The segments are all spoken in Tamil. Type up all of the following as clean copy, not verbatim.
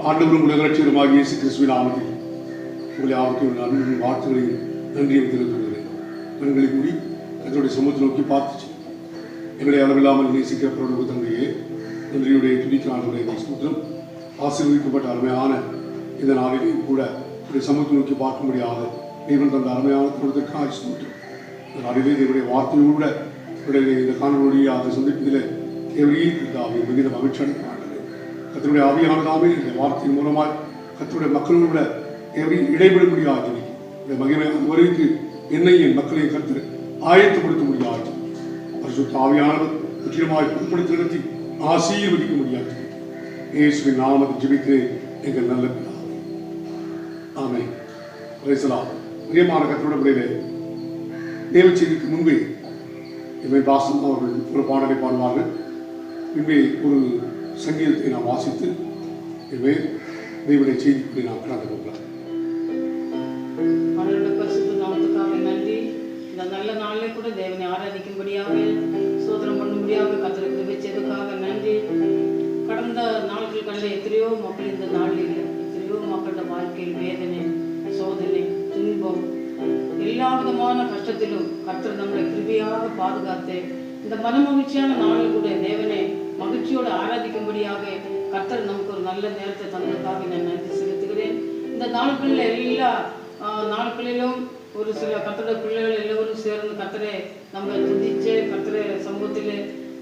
ஆண்டவரும் உலக ரட்சகருமாகிய இயேசு கிறிஸ்துவின் நாமத்தில் உங்களை யாவருக்கும் அன்பின் வார்த்தைகளையும் நன்றியை தெரிவித்துள்ளேன். கண்களை கூடி கர்த்தருடைய சமூகத்தை நோக்கி பார்த்துச்சு. எங்களை அளவில்லாமல் நேசிக்கப்படும் தந்தையே, நன்றியுடைய துதிக்கான ஸ்தோத்திரம். ஆசீர்வதிக்கப்பட்ட அருமையான இந்த நாளிலேயும் கூட சமூகத்தை நோக்கி பார்க்கும்படியாக தேவன் தந்த அருமையான கொடுத்தற்காக ஸ்தோத்திரம். இந்த நாளிலே தேவனுடைய வார்த்தையோடு கூட இந்த காணொலியாக சந்திப்பதில் தேவரையே மிகுந்த மகிழ்ச்சி அடைந்தார்கள். கர்த்தருடைய ஆவியானதாமே இந்த வார்த்தையின் மூலமாக கர்த்தருடைய மக்களோட இடைபெற முடியாது. இந்த மகிமை வரைக்கு என்னை என் மக்களை கர்த்தர் ஆயத்தப்படுத்த முடியாது. பரிசுத்த ஆவியானவர் முற்றிலுமாய் பொருட்படுத்தி நடத்தி ஆசீர்வதிக்க முடியாது. இயேசுவின் நாமத்தை ஜெபித்து எங்கள் நல்ல பிதாவே, ஆமென். Praise the Lord. பிரியமான கர்த்தருடைய பிள்ளைகளே, தேவ செய்திக்கு முன்பே பாசம் அவர்கள் ஒரு பாடலை பாடுவார்கள். பின்பே ஒரு சங்கீதத்தை நாம் வாசித்து தேவனுடைய செய்திக்குள்ளே நாம் கடந்து போகலாம். நன்றி. இந்த நல்ல நாளிலே கூட தேவனை ஆராதிக்கும்படியாக சோதனம் பண்ணும்படியாக கர்த்தருக்கு கிருபை செய்ததற்காக நன்றி. கடந்த நாட்கள் கண்ட எத்தனையோ மக்கள் இந்த நாளில் எத்தனையோ மக்களோட வாழ்க்கையில் வேதனை, சோதனை, துன்பம், எல்லா விதமான கஷ்டத்திலும் கர்த்தர் நம்மளை கிருபையாக பாதுகாத்து இந்த மனமகிழ்ச்சியான நாளில் கூட தேவனை மகிழ்ச்சியோடு ஆராதிக்கும்படியாக கர்த்தர் நமக்கு ஒரு நல்ல நேரத்தை தந்ததுக்காக நான் நன்றி செலுத்துகிறேன். இந்த நாட்களில் எல்லா நாட்களிலும் ஒரு சில கர்த்தருடைய பிள்ளைகள் எல்லோரும் சேர்ந்து கர்த்தரை நம்ம துதிச்சு கர்த்தரை சமூகத்தில்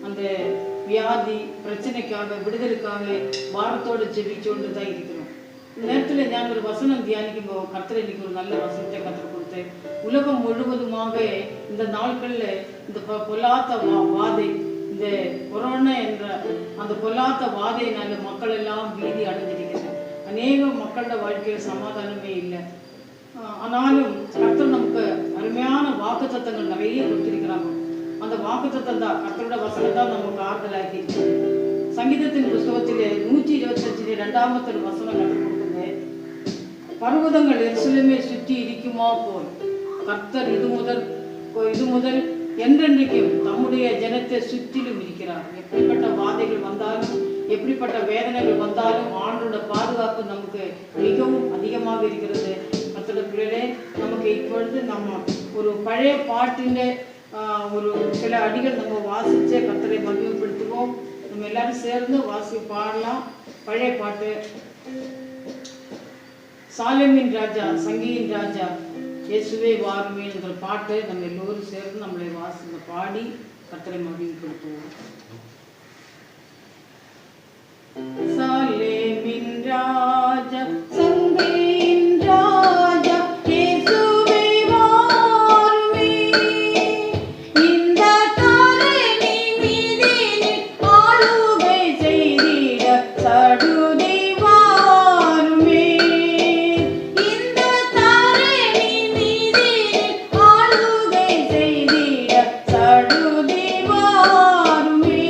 அந்த வியாதி பிரச்சனைக்காக விடுதலுக்காக வாரத்தோடு ஜெபிச்சோண்டு தான் இருக்கிறோம். இந்த நேரத்தில் நான் ஒரு வசனம் தியானிக்கும் கர்த்தரை இன்னைக்கு ஒரு நல்ல வசனத்தை கற்றுக் கொடுத்தேன். உலகம் முழுவதுமாக இந்த நாட்களில் இந்த பொல்லாத வாதை, இந்த கொரோனா என்ற அந்த பொல்லாத வாதையினால மக்கள் எல்லாம் பீதி அடைஞ்சிருக்கிறது. அநேக மக்களோட வாழ்க்கையில் சமாதானமே இல்லை. ஆனாலும் கர்த்தர் நமக்கு அருமையான வாக்குத்தத்தங்கள் நிறைய கொடுத்திருக்கிறாங்க. அந்த வாக்குத்தத்தம் தான் கர்த்தரோட வசனம் தான் நமக்கு ஆறுதலாக்கி இருக்கு. சங்கீதத்தின் புஸ்தகத்திலே 125 2வது வசனம் கற்றுக் கொடுக்குது. பர்வதங்கள் எருசலேமை சுற்றி இருக்குமா போல் கர்த்தர் இது முதல் என்றென்றைக்கும் தம்முடைய ஜனத்தை சுற்றிலும் இருக்கிறார். எப்படிப்பட்ட வாதைகள் வந்தாலும் எப்படிப்பட்ட வேதனைகள் வந்தாலும் ஆண்டோட பாதுகாப்பு நமக்கு மிகவும் அதிகமாக இருக்கிறது. கர்த்தருடைய பிள்ளைகளே, நமக்கு இப்பொழுது நம்ம ஒரு பழைய பாட்டின் ஒரு சில அடிகள் நம்ம வாசிச்சே கர்த்தரை மகிமைப்படுத்துவோம். நம்ம எல்லாரும் சேர்ந்து பாடலாம். பழைய பாட்டு சாலேமின் ராஜா, சங்கியின் ராஜா, இயேசுவே வாருமே என்ற பாட்டு நம்ம எல்லோரும் சேர்ந்து நம்மளை வாசித்து பாடி கர்த்தரை மகிமைப்படுத்துவோம். சாலேமின் ராஜா, சங்கியின் ராஜா, இயேசுவே வாருமே, இந்த தரணி மீதினில் ஆளுகை செய்திட சடுதி வாருமே, இந்த தரணி மீதினில் ஆளுகை செய்திட சடுதி வாருமே.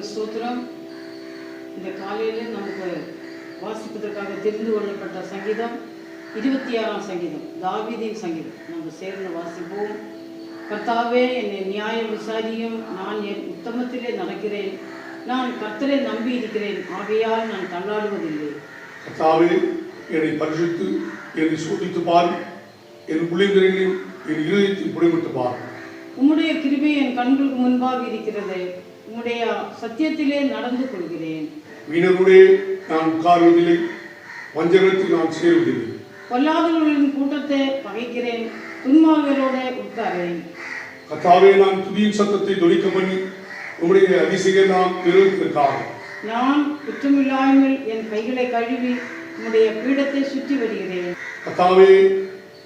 ஸ்தோத்திரம். இந்த காலையில் நமக்கு வாசிப்பதற்காக தெரிந்து கொள்ளப்பட்ட சங்கீதம் 26ஆம் சங்கீதம், தாவீதின் சங்கீதம். நம்ம சேர்ந்து வாசிப்போம். கர்த்தாவே, என்னை நியாயம் விசாரியும். நான் என் உத்தமத்திலே நடக்கிறேன். நான் கர்த்தரை நம்பி இருக்கிறேன், ஆகையால் நான் தள்ளாடுவதில்லை. கர்த்தாவே, என்னை பரிசுத்து என்னை சோதித்து பார், என் புள்ளிங்களையும் என் இருதயத்தையும் புடைவிட்டு பார். உம்முடைய கிருபை என் கண்களுக்கு முன்பாக இருக்கிறது. உம்முடைய சத்தியத்திலே நடந்து கொள்கிறேன். மீனருடைய நான் உட்காருவதில்லை, வஞ்சகத்தில் நான் சேருவதில்லை. பொல்லாதவர்களின் கூட்டத்தை பகைக்கிறேன், துன்மார்கரோட உட்காரேன். கர்த்தாவே, நான் துதியின் சத்தத்தை தொழிக்க பண்ணி உம்முடைய அதிசயம் நாம் பெறுவதற்காக நான் குற்றமில்லாமல் என் கைகளை கழுவி உம்முடைய பீடத்தை சுற்றி வருகிறேன். கர்த்தாவே,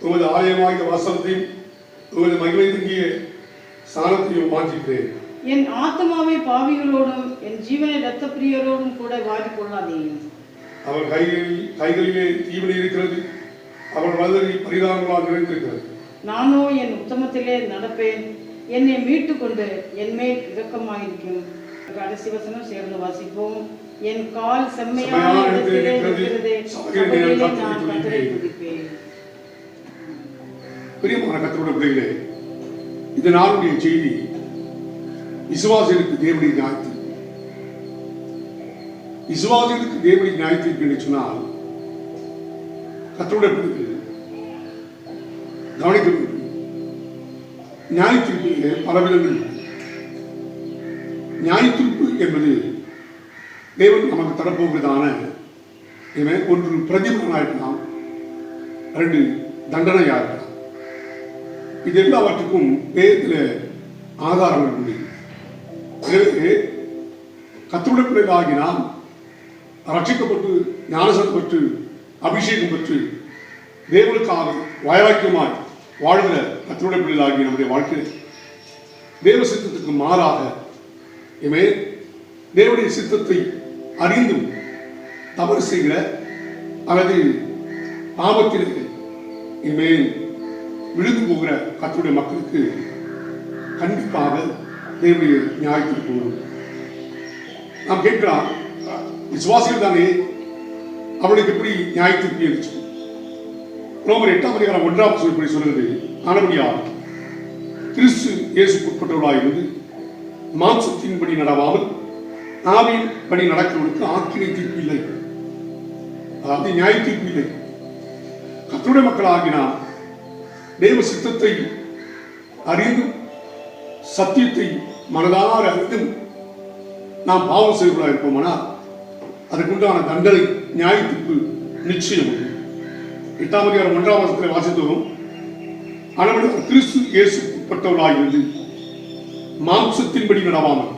உமது ஆலயமாகிய வாசலத்தையும் உமது மகிமை தங்கிய ஸ்தானத்தையும் வாஞ்சிக்கிறேன். என் ஆத்மாவை பாவிகளோடும் என் ஜீவனை இரத்த பிரியரோடும் கூட வாரிக் கொள்ளாதேயும். அவர் கைகளிலே தீவினை இருக்கிறது, அவர் வலதில் பரிதாபங்களால் நிறைந்திருக்கிறது. நானோ என் உத்தமத்திலே நடப்பேன், என்னை மீட்டு கொண்டு என் மேல் இரக்கமாயிருக்கும். கடைசி வசனம் சேர்ந்து வாசிப்போம். என் கால் செம்மையான இடத்திலே இருக்கிறது, சபையிலே நான் கர்த்தரை துதிப்பேன். பிரியமான கர்த்தருடைய பிள்ளைகளே, இது நாளுடைய செய்தி. விசுவாசிகளுக்கு தேவனுடைய நியாயத்தீர்ப்பு. விசுவாசிகளுக்கு தேவனுடைய நியாயத்தீர்ப்பு என்று சொன்னால் கர்த்தருடைய பிள்ளைகள் கவனிக்க வேண்டும். நியாயத்தீர்ப்பிலே பல விதங்கள். நியாயத்தீர்ப்பு என்பது தேவன் நமக்கு தரப்போகிறதான ஒன்று பிரதிபலனாக இருக்கலாம், 2 தண்டனையாக இருக்கலாம். இது எல்லாவற்றுக்கும் வேதத்தில் ஆதாரங்கள் உண்டு. எனவே கர்த்தருடைய பிள்ளைகளாகி நாம் ரட்சிக்கப்பட்டு ஞானஸ்நானம் பெற்று அபிஷேகம் பெற்று தேவனுக்காக வைராக்கியமாய் வாழ்கிற கர்த்தருடைய பிள்ளைகளாகி நம்முடைய வாழ்க்கையில் தேவ சித்தத்துக்கு மாறாக தேவனுடைய சித்தத்தை அறிந்தும் தவறு செய்கிற அல்லது பாவத்தில் இனிமேல் விழுந்து போகிற கர்த்தருடைய மக்களுக்கு கண்டிப்பாக தேவனுடைய நியாயத்திற்கு வரும். நாம் கேட்கலாம், விசுவாசிகள் தானே, அவளுக்கு எப்படி நியாயத்திற்கு இருந்துச்சு? ரோமர் 8ஆம் அதிகாரம் 1ஆம் வசனம் இப்படி சொல்கிறது, ஆனபடியால் கிறிஸ்து இயேசுக்குட்பட்டவர்களாக இருந்து மாம்சத்தின்படி நடவாமல் ஆவியின் படி நடக்கிறவர்களுக்கு ஆக்கினை தீர்ப்பு இல்லை, அதாவது நியாய தீர்ப்பு இல்லை. கர்த்தருடைய மக்களாகினால் தேவ சித்தத்தை அறிந்தும் சத்தியத்தை மனதார அறிந்தும் நாம் பாவம் செய்வதாக இருப்போமானால் அதற்குண்டான தண்டனை நியாய தீர்ப்பு நிச்சயம். 8ஆம் அதிகாரம் 1ஆம் வசனத்தில் வாசித்தோம். ஆனால் கிறிஸ்து இயேசுக்குட்பட்டவர்களாக இருந்து மாம்சத்தின்படி நடவாமல்,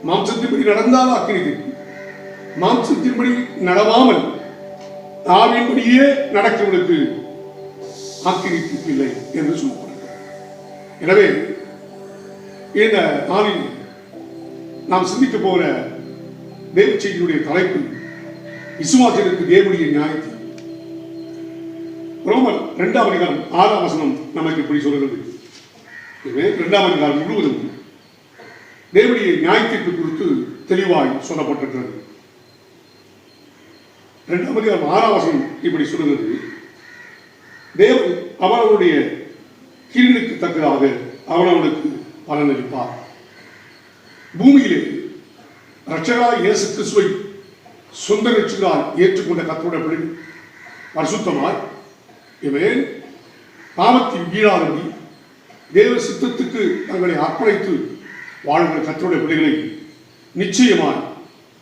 மாம்சத்தின்படி நடந்தால் ஆக்கினை தீர்ப்பு, மாம்சத்தின்படி நடவாமல் ஆவியின்படியே நடக்கிறவர்களுக்கு ஆக்கினை தீர்ப்பு இல்லை என்று சொல்லப்படுகிறது. எனவே இந்த நாளில் நாம் சிந்திக்க போகிற தேவ செய்தியுடைய தலைப்பு விசுவாசிகளுக்கு தேவனுடைய நியாயத்தீர்ப்பு. ரோமர் 2ஆம் அதிகாரம் 6ஆம் வசனம் நமக்கு இப்படி சொல்கிறது. 2ஆம் அதிகாரம் முழுவதும் தேவனுடைய நியாயத்தீர்ப்பு குறித்து தெளிவாய் சொல்லப்பட்டிருக்கிறது. 2ஆம் அதிகாரம் 6ஆம் வசனம் இப்படி சொல்கிறது, தேவன் அவர்களுடைய கிரியைக்கு தக்கதாக அவர்களுக்கு பலனளிப்பார். பூமியிலே இரட்சகராகிய இயேசு கிறிஸ்துவை சொந்த இரட்சகராய் ஏற்றுக்கொண்ட கர்த்தருடைய பிள்ளைகள் பரிசுத்தமாய் பாவத்தின் ஈடாதபடி தேவ சித்தத்துக்கு தங்களை அர்ப்பணித்து வாழ்கிற கர்த்தருடைய பிள்ளைகளை நிச்சயமாய்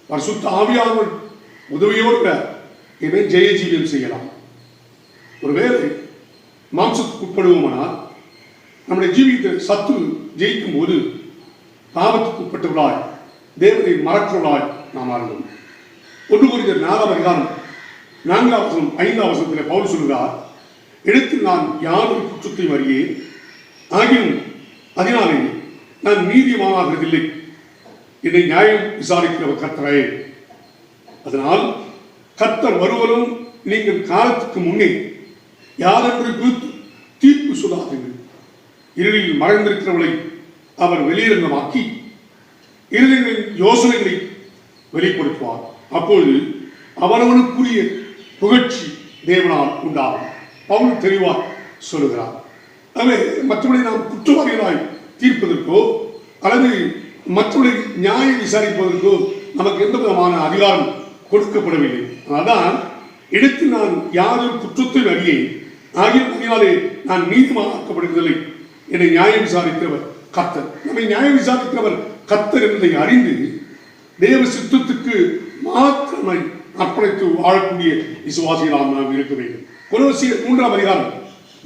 பரிசுத்த ஆவியானவர் உதவியோடு ஜெய ஜீவியம் செய்யலாம். ஒருவேளை மாம்சத்துக்கு உட்படுவோமானால் நம்முடைய ஜீவியத்தை சத்து ஜெயிக்கும் போது பாவத்துக்கு உட்பட்டவர்களாய் தேவனை மறக்கிறவர்களாய் நாம் ஆளும். 1 கொரிந்தியர் 4ஆம் அதிகாரம் 4ஆம் வசனம் 5ஆம் வசனத்தில் பவுல் சொல்கிறார், எடுத்து நான் யாதொரு குற்றத்தையும் அறியேன், ஆகியும் அதனாலே நான் நீதிமானாகிறதில்லை, என்னை நியாயம் விசாரிக்கிறவர் கர்த்தரே. அதனால் கர்த்தர் வருவரும் நீங்கள் காலத்துக்கு முன்னே யாரென்று குறித்து தீர்ப்பு சொல்லாதீர்கள். இருளில் மறைந்திருக்கிறவளை அவர் வெளியரங்கமாக்கி இருதயங்களின் யோசனைகளை வெளிப்படுத்துவார். அப்பொழுது அவனவனுக்குரிய புகழ்ச்சி தேவனால் உண்டாகும். பவுல் தெளிவார் சொல்லுகிறார். எனவே மற்றவர்களை நாம் குற்றவாளிகளாய் தீர்ப்பதற்கோ அல்லது மற்றவர்களை நியாயம் விசாரிப்பதற்கோ நமக்கு எந்த விதமான அதிகாரம் கொடுக்கப்படவில்லை. அதான் எடுத்து நான் யாரும் குற்றத்தை அறியேன் ஆகியனாலே நான் நீதிமானாக்கப்படுவதில்லை. என்னை நியாயம் விசாரிக்கிறவர் கர்த்தர். நம்மை நியாயம் விசாரிக்கிறவர் கர்த்தர் என்பதை அறிந்து தேவ சித்தத்துக்கு மாத்திரமை அர்ப்பணித்து வாழக்கூடிய விசுவாசிகளாக நாம் இருக்க வேண்டும். கொலோசியர் 3ஆம் அதிகாரம்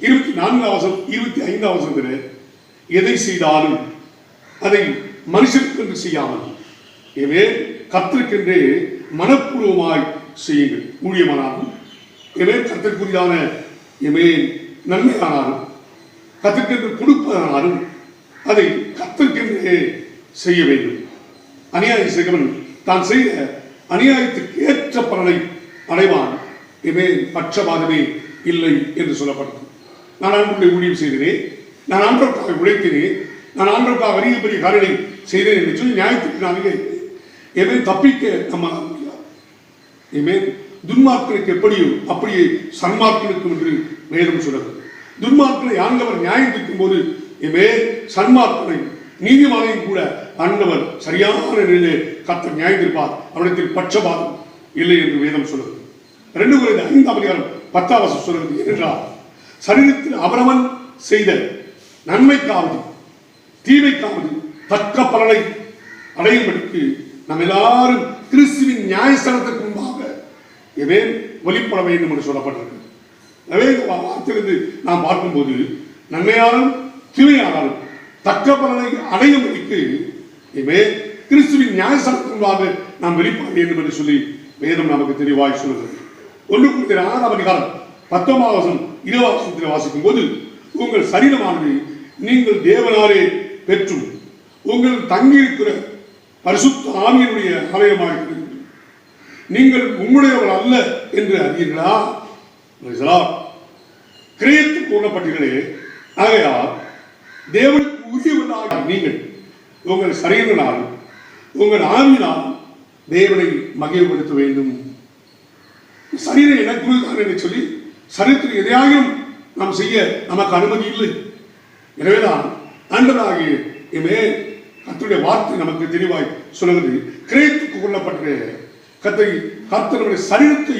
24 25 எதை செய்தாலும் அதை மனுஷனுக்கு செய்யாமல் எனவே கர்த்தருக்கென்று மனப்பூர்வமாய் செய்யுங்கள். ஊழியமானாலும் எனவே கர்த்தருக்குரியான நன்மையானாலும் கர்த்தருக்கென்று கொடுப்பதானாலும் அதை கர்த்தருக்கென்று செய்ய வேண்டும். அநியாய செய்கிறவன் தான் செய்த அநியாயத்துக்கு ஏற்ற பலனை அடைவான். பட்சபாதமே இல்லை என்று சொல்லப்பட்டது. நான் ஆண்டவருடைய ஊழியம் செய்கிறேன், நான் ஆண்டவருக்காக உழைக்கிறேன், நான் ஆண்டவருக்காக பெரிய பெரிய காரியங்களை செய்தேன் என்று சொல்லி நியாயத்துக்கு நான் தப்பிக்க நம்ம முடியாது. துன்மார்க்கனுக்கு எப்படியோ அப்படியே சன்மார்க்கனுக்கும் என்று வேதம் சொல்லுது. துன்மார்க்கனை ஆண்டவர் நியாயம் தீர்க்கும் போது சன்மார்க்கனை நீதிமானையும் கூட ஆண்டவர் சரியான நிலையிலே கர்த்தர் நியாயம் தீர்ப்பார். அவரிடத்தில் பட்சபாதம் இல்லை என்று வேதம் சொல்லுது. 2 Corinthians 5ஆம் அதிகாரம் 10ஆம் வசனம் சொல்லுகிறது என்றால் சரீரத்தில் அவரவன் செய்த நன்மைக்காவது தீமைக்காவது தக்க பலனை அடையும்படிக்கு நம்ம எல்லாரும் கிறிஸ்துவின் நியாயஸ்தானத்துக்கு முன்பாக வெளிப்பட வேண்டும் என்று சொல்லப்பட்டிருக்கு. வார்த்தையிலிருந்து நாம் பார்க்கும்போது நன்மையாலும் தீமையானாலும் தக்க பலனை அடையும்படிக்கு கிறிஸ்துவின் நியாயஸ்தானத்துக்கு முன்பாக நாம் வெளிப்பட வேண்டும் என்று சொல்லி வேதம் நமக்கு தெளிவாய் சொல்லுகிறது. 1 Corinthians 6ஆம் அதிகாரம் 19ஆம் வசனம் 20ஆம் வசனத்தில் வாசிக்கும் போது உங்கள் சரீரமானது நீங்கள் தேவனாலே பெற்றும் உங்கள் தங்கியிருக்கிற பரிசுத்த ஆவியினுடைய ஆலயமாக இருக்கிறது, நீங்கள் உங்களுடையவர்கள் அல்ல என்று அறியீர்களா? கிரயத்துக்கு கூறப்பட்டீர்களே. ஆகையால் தேவனுக்கு உரியவர்களாக நீங்கள் உங்கள் சரீரனாலும் உங்கள் ஆவியினாலும் தேவனை மகிழ்ப்படுத்த வேண்டும். சரீரம் எனக்கு என்று சொல்லி சரீரத்தில் எதையாயும் நாம் செய்ய நமக்கு அனுமதி இல்லை. எனவேதான் ஆண்டவராகிய கர்த்தருடைய வார்த்தை நமக்கு தெளிவாய் சொல்லுகிறது. கிரயத்துக்கு கொள்ளப்பட்ட கர்த்தருடைய சரீரத்தை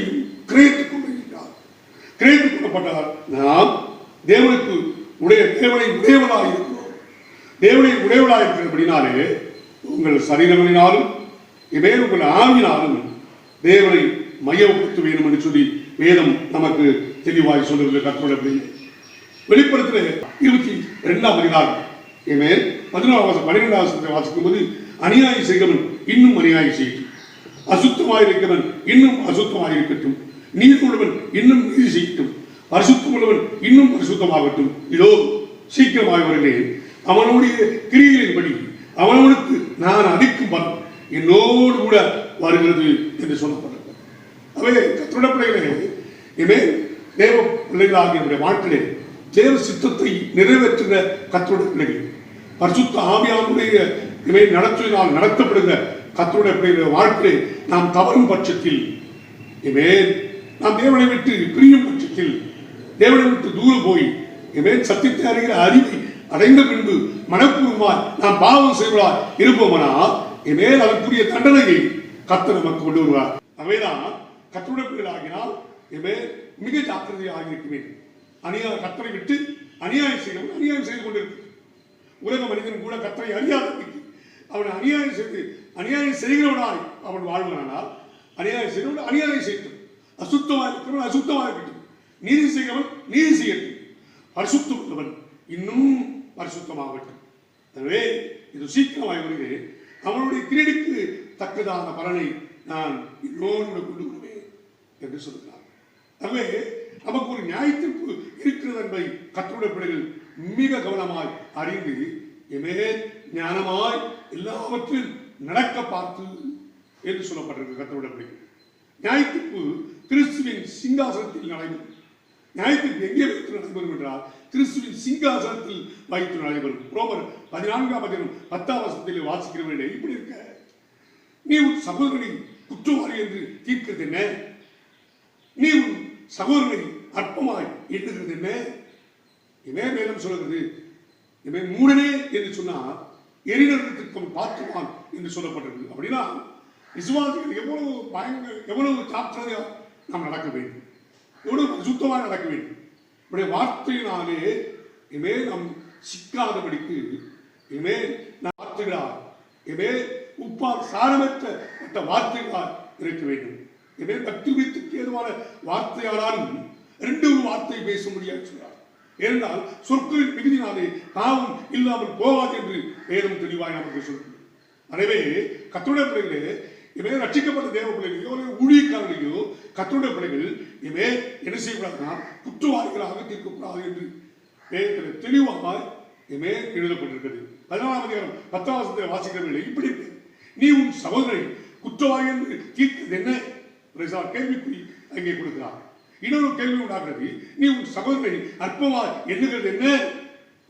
கிரயத்துக்கு கொள்கிறார். கிரயத்துக்கு கொள்ளப்பட்டால் நாம் தேவனுக்கு தேவனை உடையவளாக இருக்கிறோம். தேவனை உடையவளாக இருக்கிறபடினாலே உங்கள் சரீரங்களினாலும் உங்கள் ஆவியினாலும் தேவனை மையப்படுத்த வேண்டும் என்று சொல்லி வேதம் நமக்கு தெளிவாய் சொல்லுகிறது. கர்த்தருடைய வெளிப்படுத்தல 22ஆம் அதிகாரம் 12ஆம் வசனத்தை வாசிக்கும் போது அநியாயம் செய்கிறவன் இன்னும் அநியாயம் செய்யட்டும், அசுத்தமாயிருக்கிறவன் இன்னும் அசுத்தமாயிருக்கட்டும், நீதி உள்ளவன் இன்னும் நீதி செய்யட்டும், பரிசுத்தம் உள்ளவன் இன்னும் பரிசுத்தமாகட்டும். இதோ சீக்கிரமாக வருகிறேன், அவனுடைய கிரியைகளின்படி அவனவனுக்கு நான் அளிக்கும் பலன் என்னோடு கூட வருகிறது என்று சொல்லப்பட்டது. அவை கர்த்தருடைய பிள்ளைகளே, தேவ பிள்ளைகளாகிய வாழ்க்கையிலே தேவ சித்தத்தை நிறைவேற்றுகிற கர்த்தருடைய பிள்ளைகள், பரிசுத்த ஆவியானுடைய நடத்தினால் நடத்தப்படுகிற கர்த்தருடைய பிள்ளைகளுடைய வாழ்க்கையிலே நாம் தவறும் பட்சத்தில், நாம் தேவனை விட்டு பிரியும் பட்சத்தில், தேவனை விட்டு தூரம் போய் சத்தியத்தை அறிகிற அறிவை அடைந்த பின்பு மனப்பூர்வமாய் நாம் பாவம் செய்வதால் இருப்போமானால் அதற்குரிய தண்டனையை கர்த்தர் நமக்கு கொண்டு வருவார். அவைதான் கர்த்தருடைய பிள்ளைகளாகினால் மிக ஜாக்கிரதையாக இருக்க வேண்டும். கர்த்தரை விட்டு அநியாயம் செய்யணும், அநியாயம் செய்து கொண்டிருக்கு. உலக மனிதன் கூட கர்த்தரை அறியாத அவன் அநியாயம் செய்கிறவனாய் அவன் வாழ்வனால் அநியாயம் செய்கிறவன் அநியாயம் செய்யட்டும், அசுத்தமாக இருக்கிறவன் அசுத்தமாக இருக்கட்டும், நீதி செய்கிறவன் நீதி செய்யட்டும், பரிசுத்தம் உள்ளவன் இன்னும் பரிசுத்தமாகட்டும். எனவே இது சீக்கிரமாக வருகிறேன், அவனுடைய கிரீடிக்கு தக்கதான பலனை நான் இன்னொரு கொண்டு வருவேன் என்று சொல்கிறார். எனவே நமக்கு ஒரு நியாயத்திற்கு இருக்கிறது என்பதை கர்த்தருடைய பிள்ளைகள் மிக கவனமாய் அறிந்து ஞானமாய் எல்லாவற்றிலும் நடக்க பார்த்து என்று சொல்லப்பட்டிருக்கு. கர்த்தருடைய பிள்ளைகள் நியாயத்திற்கு கிறிஸ்துவின் சிங்காசனத்தில் நடைபெறும். நியாயத்திற்கு எங்கே நடைபெறும் என்றால் கிறிஸ்துவின் சிங்காசனத்தில் வைத்து நடைபெறும். ரோமர் 14:10 வாசிக்கிறவர்களே, இப்படி இருக்க நீ உன் சகோதரனை குற்றவாளி என்று தீர்க்கிறது என்ன? நீ உன் சகோதரனை அற்பமாய் எண்ணுகிறது என்ன? இவன் வேதம் சொல்கிறது, இவன் மூடனே என்று சொன்னால் எரிநரகத்திற்கு பார்த்துவான் என்று சொல்லப்பட்டிருக்கு. அப்படின்னா விசுவாசிகள் எவ்வளவு ஜாக்கிரதையா நாம் நடக்க வேண்டும், எவ்வளவு சுத்தமாக நடக்க வேண்டும். இப்படி வார்த்தையினாலே இமே நாம் சிக்காதபடிக்கு இமே வார்த்தைகளால் இமே உப்பால் சாரமற்ற வார்த்தைகளால் இருக்க வேண்டும். இமே பக்தி வைத்துக்கு ஏதுவான வார்த்தையாலும் 2 வார்த்தை பேச முடியாது சொல்றார். ஏனென்றால் சொற்களின் மிகுதினாலே பாவம் இல்லாமல் போகாது என்று வேதம் தெளிவாய் நமக்கு சொல்கிறது. எனவே கர்த்தருடைய பிள்ளைகளே, இவே ரட்சிக்கப்பட்ட தேவ பிள்ளைகளையோ ஊழியக்காரர்களையோ கர்த்தருடைய பிள்ளைகள் இவே என்ன செய்யக்கூடாதுன்னா குற்றவாளிகளாக தீர்க்கக்கூடாது என்று வேதத்தில் தெளிவாக இவே எழுதப்பட்டிருக்கிறது. 14:10 வாசிக்கிறவர்களே, இப்படி இருக்கு, நீ உன் சகோதரனை குற்றவாளி என்று தீர்க்கிறது என்ன? கேள்விக்குறி அங்கே கொடுக்கிறார். இன்னொரு கேள்வி உண்டாகிறது, நீ உன் சகோதரனை அற்பமா எண்ணுகிறது என்ன?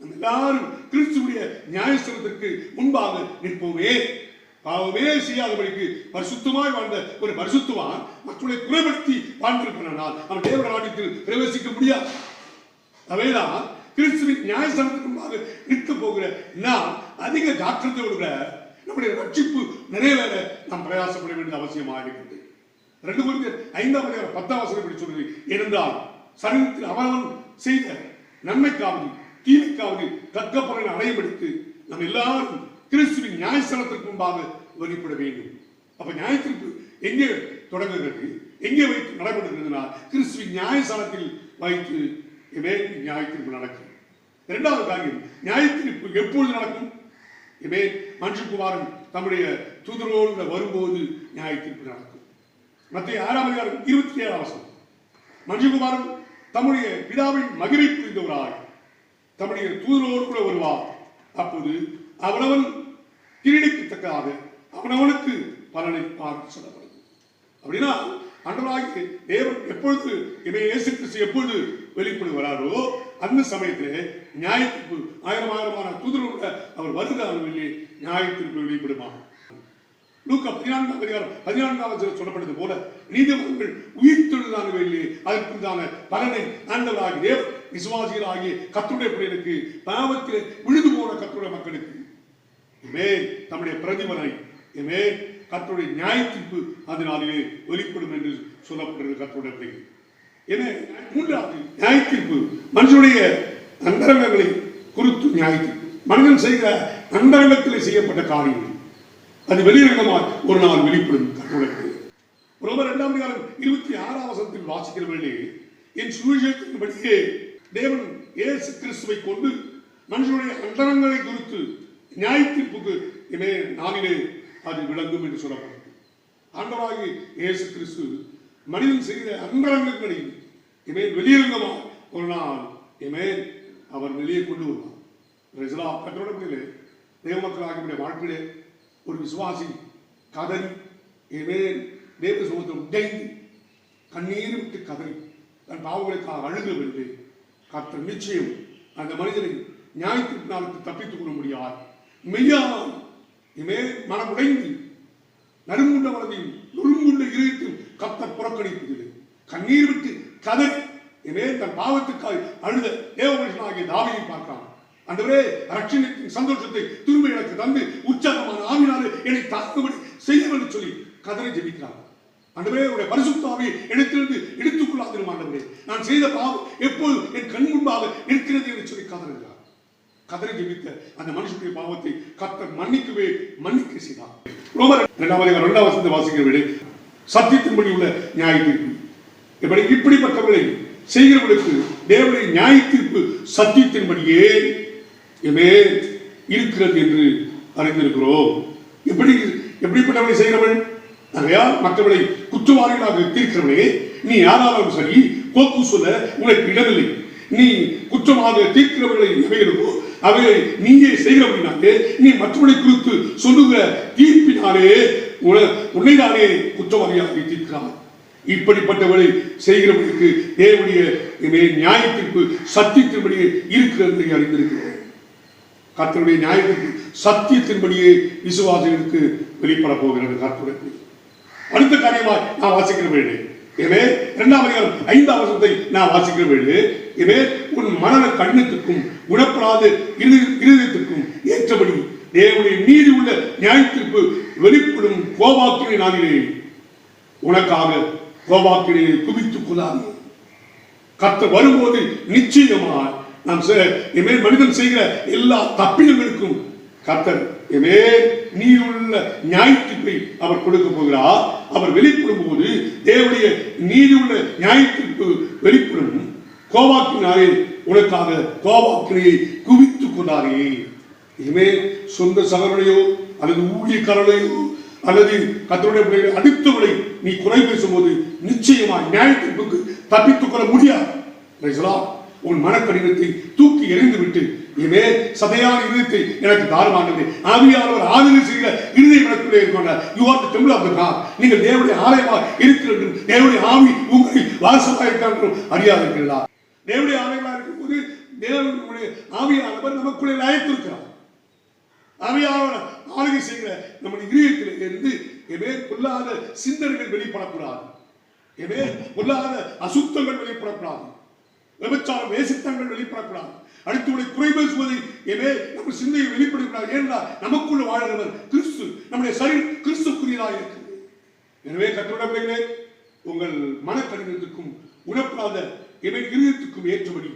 எல்லாரும் கிறிஸ்துவுடைய நியாயஸ்தலத்திற்கு முன்பாக நிற்போமே. பாவமே செய்யாதபடிக்கு பரிசுத்தமாய் வாழ்ந்த ஒரு பரிசுத்தவான் மக்களை குறைபடுத்தி வாழ்ந்திருக்கிறானால் அவன் தேவ ராஜ்யத்தில் பிரவேசிக்க முடியாது. அவைதான் கிறிஸ்துவின் நியாயஸ்தலத்துக்கு முன்பாக நிற்க போகிற நாம் அதிக ஜாக்கிரதையோடு நம்முடைய ரட்சிப்பு நிறைவேற நாம் பிரயாசப்பட வேண்டிய அவசியமாக இருக்கிறது. 2 Corinthians 5:10 சொல்றது, ஏனென்றால் சரீரத்தில் அவனவன் செய்த நன்மைக்காவது தீமைக்காவது தக்க பலனை அடையப்படுத்தி நம்ம எல்லாரும் கிறிஸ்துவின் நியாயஸ்தலத்திற்கு முன்பாக வெளிப்பட வேண்டும். அப்ப நியாயத்திற்கு எங்கே தொடங்குகிறது, எங்கே வைத்து நடைபெறுகிறதுனா கிறிஸ்துவின் நியாயஸ்தலத்தில் வைத்து நியாயத்திற்கு நடக்கும். 2வது காரியம், நியாயத்திற்கு எப்பொழுது நடக்கும்? மனுஷகுமாரன் தம்முடைய தூதரோடு வரும்போது நியாயத்திற்கு நடக்கும். மத்திய 6:27 மனுஷகுமாரன் தம்முடைய பிதாவின் மகிமை புரிந்தவராய் தம்முடைய தூதரோடு கூட வருவார். அப்போது அவனவன் கிரீடிக்கு தக்கதாக அவனவனுக்கு பலனை பார்த்து சொல்லப்படுது. அப்படின்னா ஆண்டவராகிய தேவன் எப்பொழுது இயேசு கிறிஸ்து எப்பொழுது வெளிப்படுகிறாரோ அந்த சமயத்தில் நியாயத்திற்கு ஆயிரமான தூதரோட அவர் வருகிறார்களே நியாயத்திற்கு வெளிப்படுவார். லூக்கா 14:14 சொல்லப்பட்டது போல நீதிமன்றங்கள் உயிர்த்தெழுதானவையிலே அதற்குண்டான பலனை ஆண்டவராகிய தேவன் விசுவாசிகளாகிய கர்த்தருடைய பிள்ளைகளுக்கு பாவத்தில் விழுது போன கர்த்தருடைய மக்களுக்கு தம்முடைய பிரதிபலனை கர்த்தருடைய நியாயத்திற்கு அதனாலே வெளிப்படும் என்று சொல்லப்படுகிறது. கர்த்தருடைய பிள்ளைகள் என 3வது நியாயத்திற்கு மனுஷனுடைய அந்தரங்கங்களை குறித்து நியாயத்திற்கு மனிதன் செய்கிற அந்தரங்கத்தில் செய்யப்பட்ட காரியங்கள் அது வெளியிடமாக ஒரு நாள் வெளிப்படும். ரோமர் 2:26 வாசிக்கிறவர்களே, என் சுவிசேஷத்தின்படியே தேவன் இயேசு கிறிஸ்துவை கொண்டு மனுஷனுடைய அந்தரங்களை குறித்து நியாயத்திற்கு நாளிலே அது விளங்கும் என்று சொல்லப்பட்டது. ஆண்டவராகிய இயேசு கிறிஸ்து மனிதன் செய்த அந்தரங்களை வெளியிடமாக ஒரு நாள் அவர் வெளியே கொண்டு வருவார். கர்த்தருடைய தேவ மக்களாகிய வாழ்க்கையிலே ஒரு விசுவாசி கதறி தேவ சமூகத்தில் உடைந்து கண்ணீர் விட்டு கதறி தன் பாவங்களுக்காக அழுகவில்லை. கர்த்தர் நிச்சயம் அந்த மனிதனை நியாயத்திற்கு நாளுக்கு தப்பித்துக் கொள்ள முடியாது. மெய்யால் மனமுடைந்து நறுங்குண்ட மனதையும் நொறுங்குண்ட இதயத்தையும் கர்த்தர் புறக்கணிப்பதில்லை. கண்ணீர் விட்டு கதறி தன் பாவத்துக்காக அழுத தேவ மனுஷனாகிய தாவீதை பார்க்கிறான். ஆண்டவரே, ரட்சணியத்தின் சந்தோஷத்தை திரும்ப எனக்கு தந்து உற்சாகமான ஆவினாலே என்னை தாக்கும்படி செய்ய சொல்லி கதறி ஜெபிக்கிறார். ஆண்டவரே, உடைய பரிசுத்த ஆவியை இடத்திலிருந்து எடுத்துக்கொள்ளாதிரும். ஆண்டவரே, நான் செய்த பாவம் எப்போது என் கண் முன்பாக இருக்கிறது என்று சொல்லி கதறுகிறார். கதறி ஜெபித்த அந்த மனுஷனுடைய பாவத்தை கர்த்தர் மன்னிக்க செய்தார். ரோமர் 2:2 வாசிக்கிறவர்களே, சத்தியத்தின்படி உள்ள நியாயத்தீர்ப்பு இப்படிப்பட்டவர்களை செய்கிறவர்களுக்கு தேவனுடைய நியாயத்தீர்ப்பு சத்தியத்தின்படியே இருக்கிறது என்று அறிந்திருக்கிறோம். எப்படிப்பட்டவர்களை செய்கிறவள்? ஆகையால் மற்றவர்களை குற்றவாளிகளாக தீர்க்கிறவனே, நீ யாராலும் சரி கோப்பு சொல்ல உனக்கு இடமில்லை. நீ குற்றமாக தீர்க்கிறவர்களை எவைகளோ அவைகளை நீயே செய்கிறவனாலே நீ மற்றவர்களை குறித்து சொல்லுகிற தீர்ப்பினாலே உன்னைதானே குற்றவாளியாக தீர்க்கிறார். இப்படிப்பட்டவளை செய்கிறவர்களுக்கு தேவனுடைய நியாயத்திற்கு சத்தியத்தின்படியே இருக்கிறது அறிந்திருக்கிறோம். கர்த்தருடைய நியாயத்திற்கு சத்தியத்தின்படியே விசுவாசிகளுக்கு வெளிப்பட போகிறது. கர்த்தருடைய அடுத்த காரியமாக நான் வாசிக்கிற வேண்டு 2ஆம் அதிகாரம் 5ஆம் வசனத்தை நான் வாசிக்கிற வேண்டு உன் மனத கண்ணத்துக்கும் குணப்படாத இருதயத்திற்கும் ஏற்றபடி தேவனுடைய நீதி உள்ள நியாயத்திற்கு வெளிப்படும் கோபாக்கினை நாளிலே உனக்காக கோபாக்கினை குவித்துக் கொள்ளாது. கர்த்தர் வரும்போது நிச்சயமாக நாம் மனிதன் செய்கிற எல்லா தப்பிதங்களுக்கும் கர்த்தர் நீதி உள்ள நியாயத்திற்பை அவர் கொடுக்க போகிறார். அவர் வெளிப்படும் போது தேவனுடைய நீதி உள்ள நியாயத்திற்கு வெளிப்படும் கோபாக்கினாலே உனக்காக கோபாக்கினையை குவித்துக் கொண்டாரே. சொந்த சகோதரனையோ அல்லது ஊழியக்காரனையோ அல்லது கர்த்தருடைய அடுத்தவரை நீ குறை பேசும்போது நிச்சயமாக நியாயத்திற்கு தப்பித்துக் கொள்ள முடியாது. உன் மனக்கடினத்தை தூக்கி எறிந்து விட்டு சதையான இருதயத்தை எனக்கு தாரமானது ஆவியானவர் ஆதரவு செய்கிற இருதயம் எனக்குள்ளே இருக்கின்ற you are the temple of the God. நீங்கள் தேவனுடைய ஆலயமாக இருக்கிறது. தேவனுடைய ஆவி உங்களில் வாசமாக இருக்கிறார் அறியாதிருக்கிறீர்களா? தேவனுடைய ஆலயமாக இருக்கும்போது தேவனுடைய ஆவியானவர் நமக்குள்ளே அழைத்திருக்கிறார். ஆவியானவர் ஆளுகை செய்கிற நம்முடைய இதயத்தில் இருந்து பொல்லாத சிந்தனைகள் வெளிப்படக்கூடாது. பொல்லாத அசுத்தங்கள் வெளிப்படக்கூடாது. விபச்சாரம் வேசித்தங்கள் வெளிப்படக்கூடாது. அடுத்தவரை குறை பேசுவதை நம்ம சிந்தையை வெளிப்படக்கூடாது. ஏனென்றால் நமக்குள்ள வாழ்கிறவர் கிறிஸ்து, நம்முடைய சரீரம் கிறிஸ்துக்குரியதாக இருக்கிறது. எனவே கர்த்தருடைய பிள்ளைகளே, உங்கள் மனக்கடினத்துக்கும் உணப்படாத இருதயத்துக்கும் ஏற்றபடி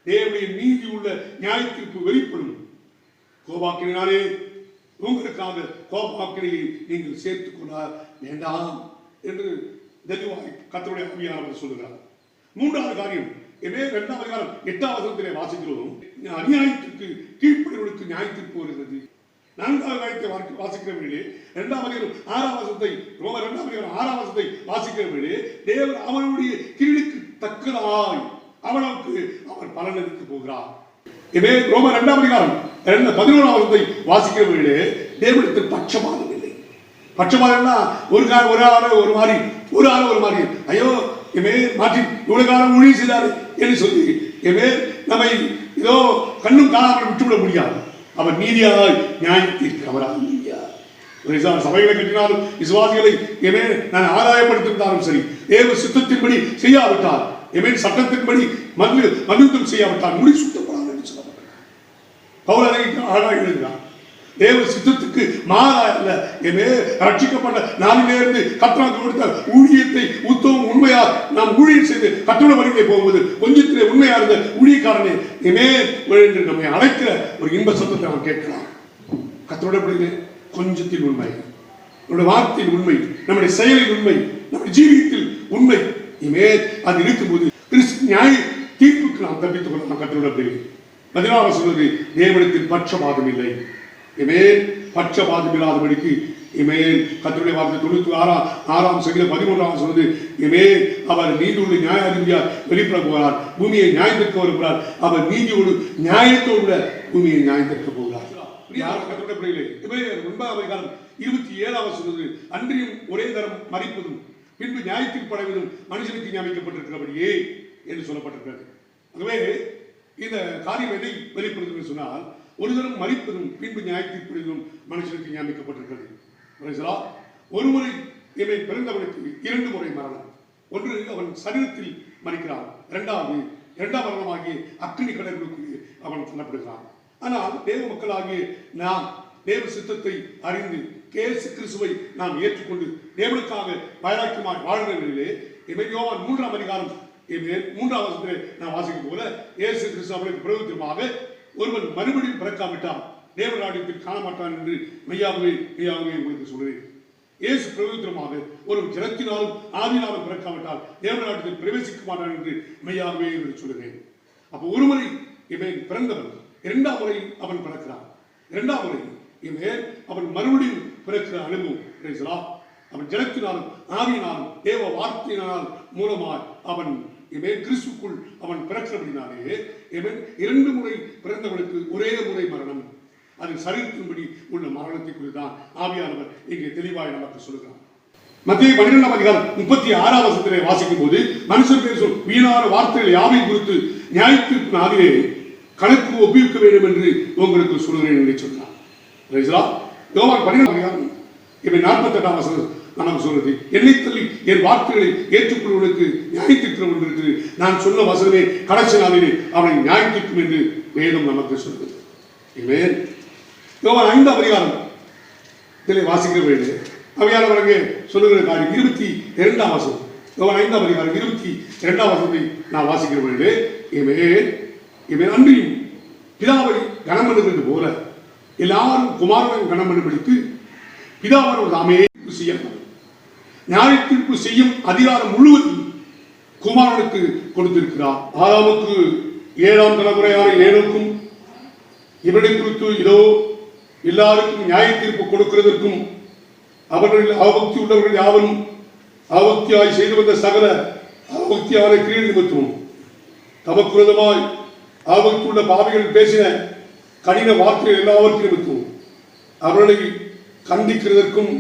தேவனுடைய நீதி உள்ள நியாயத்திற்கு வெளிப்படும் கோபாக்கினாலே உங்களுக்காக கோபாக்கினையை நீங்கள் சேர்த்துக் கொள்ள வேண்டாம் என்று தெளிவாய் கர்த்தருடைய ஆவியானவர் சொல்லுகிறார். 3வது காரியம் 2ஆம் அதிகாரம் 8ஆம் வசனத்திலே வாசிக்கிறோம். அநியாயத்திற்கு கீழ்ப்படிவர்களுக்கு நியாயத்திற்கு வருகிறது. 4வது காரியத்தை வாசிக்கிறவர்களே 2ஆம் அதிகாரம் 6ஆம் வசனத்தை ரோமர் 2ஆம் அதிகாரம் 6ஆம் வசனத்தை வாசிக்கிறவர்களே தேவன் அவனுடைய கிரியைக்கு தக்கதாய் அவனுக்கு அவர் பலனளிக்க போகிறார். ரோமர் 2ஆம் அதிகாரம் 11ஆம் வசனத்தை வாசிக்கிறவர்களே தேவனிடத்தில் பட்சபாதம் இல்லை. பட்சபாதம்னா ஒரு ஆளு ஒரு மாதிரி ஐயோ மாற்றி இவ்வளவு காலம் ஊழியம் செய்தார் என்று சொல்லி நம்மை ஏதோ கண்ணும் காணாமல் விட்டுவிட முடியாது. அவர் நீதியாய் நியாயத்திற்கு அவரால் முடியாது. சபைகளை கட்டினாலும் விசுவாசிகளை நான் ஆதாயப்படுத்திருந்தாலும் சரி தேவ சித்தத்தின்படி செய்யாவிட்டால் சட்டத்தின்படி மன்னித்தம் செய்யாவிட்டால் முடி சுட்டப்படாது என்று சொல்லப்பட்டார். பவுல் அதை அழகாக எழுதினார். தேவ சித்தத்துக்கு மாறாக ரட்சிக்கப்பட்ட நாளிலிருந்து கர்த்தருக்கு கொடுத்த ஊழியத்தை உத்தமம் உண்மையா நாம் ஊழியம் செய்து கர்த்தருடைய வழியிலே போகும்போது கொஞ்சத்திலே உண்மையா இருந்த ஊழியக்காரனே என்று நம்மை அழைக்கிற ஒரு இன்ப சத்தத்தை நாம் கேட்கலாம். கர்த்தருடைய வழியிலே கொஞ்சத்தில் உண்மை, நம்முடைய வார்த்தையில் உண்மை, நம்முடைய செயலில் உண்மை, நம்முடைய ஜீவியத்தில் உண்மை அது இருக்கும்போது நியாய தீர்ப்புக்கு நாம் தப்பித்துக் கொள்ளலாம். கர்த்தருடைய வழியிலே 14 சொல்வது தேவனிடத்தில் பட்சபாதம் இல்லை. பட்சபாதம் இல்லாதபடிக்கு கர்த்தருடைய வார்த்தை 96ஆம் சங்கீதம் 13ஆம் சொல்வது அவர் நீதியோடு நியாயாதிபதியார் வெளிப்பட போகிறார். பூமியை நியாயத்திற்கு வருகிறார். அவர் நீதியோடு நியாயத்தோடு பூமியை நியாயத்திற்கு போகிறார். கர்த்தருடைய பிள்ளைகளே 9ஆம் அதிகாரம் 27ஆம் சொல்வது அன்றியும் ஒரே தரம் மரிப்பதும் பின்பு நியாயத்திற்கு படைவதும் மனுஷனுக்கு நியமிக்கப்பட்டிருக்கிறபடியே என்று சொல்லப்பட்டிருக்கிறது. ஆகவே இந்த காரியம் எதை வெளிப்படுத்தும் சொன்னால் ஒரு தரம் மரிப்பதும் பின்பு நியாயத்திற்படுவதும் மனுஷனுக்கு நியமிக்கப்பட்டிருக்கிறது. ஒரு முறை பிறந்தவனுக்கு 2 முறை மரணம். ஒன்று அவன் சரீரத்தில் மறிக்கிறான். இரண்டாம் மரணமாகிய அக்கினி கடலுக்கு அவன் தள்ளப்படுகிறான். ஆனால் தேவ மக்களாகிய நாம் தேவ சித்தத்தை அறிந்து இயேசு கிறிஸ்துவை நாம் ஏற்றுக்கொண்டு தேவனுக்காக வைராக்கியமாய் வாழ்கிறவர்களே யோவான் 3ஆம் அதிகாரம் 3ஆம் வசனத்திலே நாம் வாசிக்கும் போல இயேசு கிறிஸ்து அவர்களுக்கு பிரயோஜனமாக ஒருவன் மறுபடியும் பிறக்காவிட்டால் தேவ ராஜ்யத்தில் காண மாட்டான் என்று மெய்யாகவே உங்களுக்கு சொல்கிறேன். இயேசு பிரயோஜனமாக ஒரு ஜலத்தினாலும் ஆவியினாலும் பிறக்காவிட்டால் தேவ ராஜ்யத்தில் பிரவேசிக்க மாட்டான் என்று மெய்யாகவே சொல்கிறேன். அப்போ ஒரு முறை பிறந்தவன் 2ஆம் முறை அவன் பிறக்கிறான். 2ஆம் முறை அவன் மறுபடியும் பிறக்கிற அனுபவம் அவன் ஜலத்தினாலும் ஆவியினாலும் தேவ வார்த்தையினால் மூலமாக அவன் கிறிஸ்துக்குள் அவன் பிறக்கிறபடினாலே 2 முறை பிறந்தவனுக்கு ஒரே முறை மரணம். அது சரீரத்தின்படி உள்ள மரணத்தை குறித்தான் ஆவியானவர் இங்கே தெளிவாய் நமக்கு சொல்லுகிறார். மத்திய 12:36 வாசிக்கும் போது மனுஷர் பேசும் வீணான வார்த்தைகள் யாவை குறித்து நியாயத்திற்கு நாளிலே கணக்கு ஒப்புவிக்க வேண்டும் என்று உங்களுக்கு சொல்கிறேன் என்று சொன்னார். யோவான் 12:48 நமக்கு சொல்றது, என்னை தள்ளி என் வார்த்தைகளை ஏற்றுக்கொள்வதற்கு நியாயத்திற்கும் என்று நான் சொன்ன வசனமே கடைசி நாளிலே அவனை நியாயத்திற்கும் என்று வேதம் நமக்கு சொல்கிறது. யோவான் 5 இதிலே வாசிக்கிற வேண்டு அவையானவரங்க சொல்லுகிற காரியம் 22 வசனம். யோவான் 5 22 வசனத்தை நான் வாசிக்கிற வேண்டு, இவன் அன்றியும் பிதாவை கனம் பண்ணுகிறது போல எல்லாரும் குமாரன் கனம் பண்ணும்படிக்கு பிதாவர் தாமே செய்யப்படும் நியாயத்திற்கு செய்யும் அதிகாரம் முழுவதும் குமாரனுக்கு கொடுத்திருக்கிறார். ஆதாமுக்கு 7ஆம் தலைமுறையான ஏனோக்கும் இவனை குறித்து இதோ எல்லாருக்கும் நியாயத்தீர்ப்பு கொடுக்கிறதற்கும் அவர்களில் அவபக்தி உள்ளவர்கள் யாவரும் அவபக்தியாய் செய்து வந்த சகல அவபக்தியான கிரியை நிமித்தமும் தமக்குரதமாய் அவபக்தி உள்ள பாவிகள் பேசின கடின வார்த்தைகள் எல்லாவற்றையும் நிமித்தமும் அவர்களை கண்டிக்கிறதற்கும்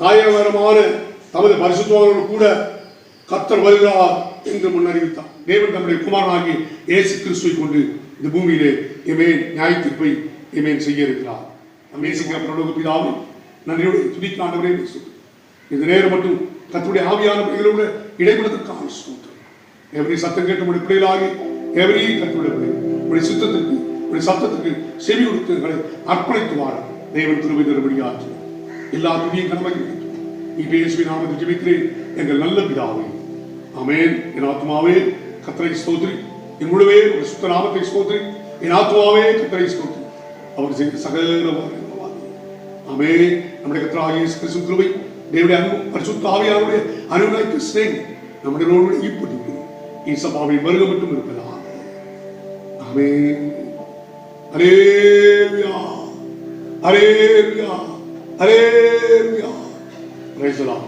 ஆயிரமான தமது பரிசுத்தவான்களோடு கூட கர்த்தர் வருகிறார் என்று முன்னறிவித்தார். தேவன் தம்முடைய குமாரனாகி இயேசு கிறிஸ்துவை கொண்டு இந்த பூமியிலே நியாயத்தீர்ப்பை செய்ய இருக்கிறார். நம் நேசிக்கிற பரலோக பிதாவே, நன்றியோடு துதிக்க ஆண்டவரே இந்த நேரம் மட்டும் கர்த்தருடைய ஆவியான பிள்ளைகளோடு இடைபெடுவதற்காக ஸ்தோத்திரம். எவரி சத்தம் கேட்டு உடைய பிள்ளைகளாகி எவரையும் கர்த்தருடைய பிள்ளை உடைய சித்தத்திற்கு உடைய சத்தத்துக்கு செவி கொடுத்தவர்களை அர்ப்பணித்து வாழ தேவன் கிருபை தரும்படியாக எல்லா துதியும் கடமை இப்ப இயேசுவின் நாமத்தில் ஜெபிக்கிறேன் எங்கள் நல்ல பிதாவே, ஆமென். என் ஆத்மாவே கர்த்தரை ஸ்தோத்திரி, என் முழுவே ஒரு சுத்த நாமத்தை ஸ்தோத்திரி, என் ஆத்மாவே கர்த்தரை ஸ்தோத்திரி, அவர் செய்த சகல ஆமென். நம்முடைய கர்த்தராகிய இயேசு கிறிஸ்துவின் கிருபை, தேவனுடைய அன்பு, பரிசுத்த ஆவியானவருடைய அனுகிரக சிநேகம் நம்முடைய இப்படி ஈசப்பாவின் வருகை மட்டும் இருப்பதாக. ஆமென். ஹல்லேலூயா, ஹல்லேலூயா, ஹல்லேலூயா. Praise the Lord.